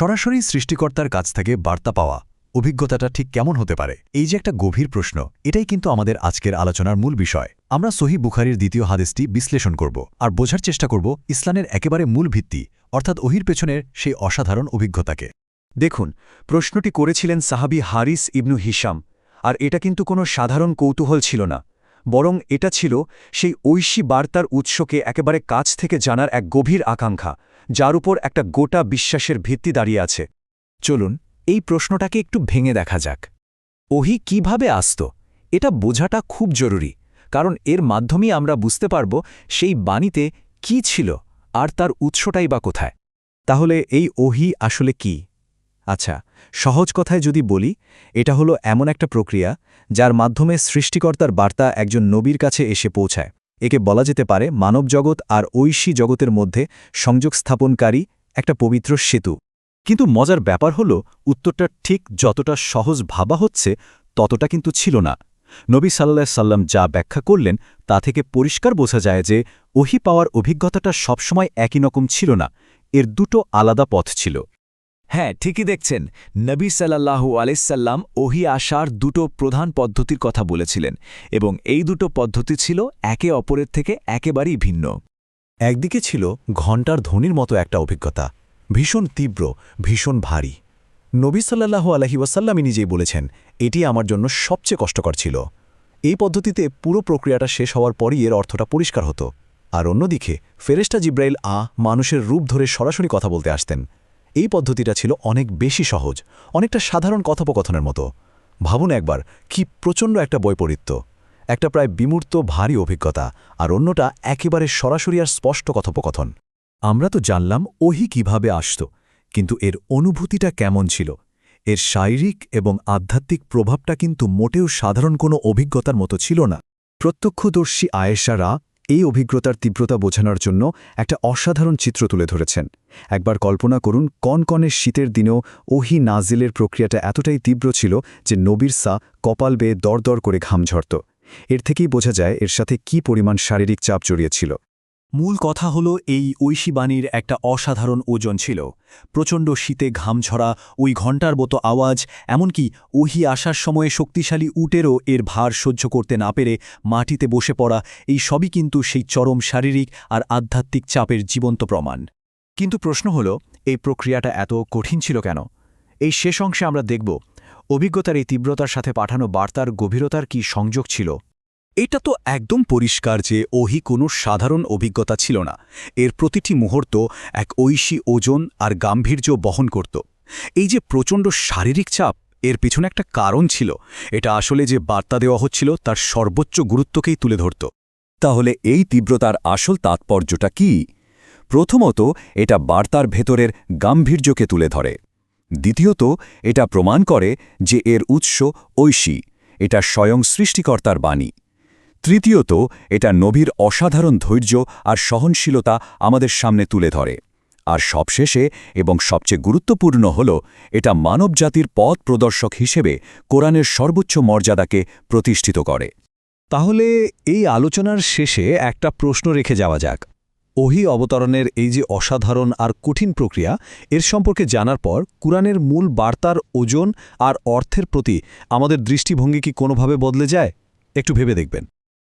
সরাসরি সৃষ্টিকর্তার কাছ থেকে বার্তা পাওয়া অভিজ্ঞতাটা ঠিক কেমন হতে পারে, এই যে একটা গভীর প্রশ্ন, এটাই কিন্তু আমাদের আজকের আলোচনার মূল বিষয়। আমরা সহিহ বুখারীর দ্বিতীয় হাদিসটি বিশ্লেষণ করব আর বোঝার চেষ্টা করব ইসলামের একেবারে মূল ভিত্তি অর্থাৎ ওহির পেছনের সেই অসাধারণ অভিজ্ঞতাকে। দেখুন, প্রশ্নটি করেছিলেন সাহাবী হারিস ইবনু হিশাম, আর এটা কিন্তু কোনো সাধারণ কৌতূহল ছিল না, বরং এটা ছিল সেই ঐশী বার্তার উৎসকে একেবারে কাছ থেকে জানার এক গভীর আকাঙ্ক্ষা, যার উপর একটা গোটা বিশ্বাসের ভিত্তি দাঁড়িয়ে আছে। চলুন এই প্রশ্নটাকে একটু ভেঙে দেখা যাক। ওহী কিভাবে আসত, এটা বোঝাটা খুব জরুরি, কারণ এর মাধ্যমেই আমরা বুঝতে পারব সেই বাণীতে কি ছিল আর তার উৎসটাই বা কোথায়। তাহলে এই ওহী আসলে কি? আচ্ছা, সহজ কথায় যদি বলি, এটা হলো এমন একটা প্রক্রিয়া যার মাধ্যমে সৃষ্টিকর্তার বার্তা একজন নবীর কাছে এসে পৌঁছায়। একে বলা যেতে পারে মানবজগৎ আর ঐশী জগতের মধ্যে সংযোগ স্থাপনকারী একটা পবিত্র সেতু। কিন্তু মজার ব্যাপার হলো উত্তরটা ঠিক যতটা সহজ ভাবা হচ্ছে ততটা কিন্তু ছিল না। নবী সাল্লাল্লাহু আলাইহি সাল্লাম যা ব্যাখ্যা করলেন তা থেকে পরিষ্কার বোঝা যায় যে ওহী পাওয়ার অভিজ্ঞতাটা সবসময় একই রকম ছিল না, এর দুটো আলাদা পথ ছিল। হ্যাঁ, ঠিকই দেখছেন, নবী সাল্লাল্লাহু আলাইহি সাল্লাম ওহী আসার দুটো প্রধান পদ্ধতির কথা বলেছিলেন, এবং এই দুটো পদ্ধতি ছিল একে অপরের থেকে একেবারেই ভিন্ন। একদিকে ছিল ঘণ্টার ধ্বনির মতো একটা অভিজ্ঞতা, ভীষণ তীব্র, ভীষণ ভারী। নবী সাল্লাল্লাহু আলাইহি ওয়াসাল্লামই নিজেই বলেছেন, এটি আমার জন্য সবচেয়ে কষ্টকর ছিল। এই পদ্ধতিতে পুরো প্রক্রিয়াটা শেষ হওয়ার পরই এর অর্থটা পরিষ্কার হতো। আর অন্যদিকে ফেরেশতা জিব্রাইল মানুষের রূপ ধরে সরাসরি কথা বলতে আসতেন। এই পদ্ধতিটা ছিল অনেক বেশি সহজ, অনেকটা সাধারণ কথোপকথনের মতো। ভাবুন একবার, কি প্রচণ্ড একটা বৈপরীত্য, একটা প্রায় বিমূর্ত ভারী অভিজ্ঞতা, আর অন্যটা একেবারে সরাসরি আর স্পষ্ট কথোপকথন। আমরা তো জানলাম ওহী কিভাবে আসত, কিন্তু এর অনুভূতিটা কেমন ছিল? এর শারীরিক এবং আধ্যাত্মিক প্রভাবটা কিন্তু মোটেও সাধারণ কোনো অভিজ্ঞতার মতো ছিল না। প্রত্যক্ষদর্শী আয়েশারা এই অভিজ্ঞতার তীব্রতা বোঝানোর জন্য একটা অসাধারণ চিত্র তুলে ধরেছেন। একবার কল্পনা করুন, কনকনে শীতের দিনেও ওহী নাজিলের প্রক্রিয়াটা এতটাই তীব্র ছিল যে নবীর কপাল বেয়ে দরদর করে ঘাম ঝরত। এর থেকেই বোঝা যায় এর সাথে কি পরিমাণ শারীরিক চাপ জড়িয়েছিল। মূল কথা হলো এই ঐশী বাণীর একটা অসাধারণ ওজন ছিল। প্রচণ্ড শীতে ঘাম ঝরা, ওই ঘণ্টার মতো আওয়াজ, এমনকি ওহী আসার সময়ে শক্তিশালী উটেরও এর ভার সহ্য করতে না পেরে মাটিতে বসে পড়া, এই সবই কিন্তু সেই চরম শারীরিক আর আধ্যাত্মিক চাপের জীবন্ত প্রমাণ। কিন্তু প্রশ্ন হলো, এই প্রক্রিয়াটা এত কঠিন ছিল কেন? এই শেষ অংশে আমরা দেখব অভিজ্ঞতার এই তীব্রতার সাথে পাঠানো বার্তার গভীরতার কি সংযোগ ছিল। এটা তো একদম পরিষ্কার যে ওহী কোনো সাধারণ অভিজ্ঞতা ছিল না, এর প্রতিটি মুহূর্ত এক ঐশী ওজন আর গাম্ভীর্য বহন করত। এই যে প্রচণ্ড শারীরিক চাপ, এর পিছনে একটা কারণ ছিল, এটা আসলে যে বার্তা দেওয়া হচ্ছিল তার সর্বোচ্চ গুরুত্বকেই তুলে ধরত। তাহলে এই তীব্রতার আসল তাৎপর্যটা কি? প্রথমত, এটা বার্তার ভেতরের গাম্ভীর্যকে তুলে ধরে। দ্বিতীয়ত, এটা প্রমাণ করে যে এর উৎস ঐশী, এটা স্বয়ং সৃষ্টিকর্তার বাণী। তৃতীয়ত, এটা নবীর অসাধারণ ধৈর্য আর সহনশীলতা আমাদের সামনে তুলে ধরে। আর সবশেষে এবং সবচেয়ে গুরুত্বপূর্ণ হল, এটা মানবজাতির পথ প্রদর্শক হিসেবে কোরআনের সর্বোচ্চ মর্যাদাকে প্রতিষ্ঠিত করে। তাহলে এই আলোচনার শেষে একটা প্রশ্ন রেখে যাওয়া যাক। ওহী অবতরণের এই যে অসাধারণ আর কঠিন প্রক্রিয়া, এর সম্পর্কে জানার পর কুরআনের মূল বার্তার ওজন আর অর্থের প্রতি আমাদের দৃষ্টিভঙ্গি কি কোনোভাবে বদলে যায়? একটু ভেবে দেখবেন।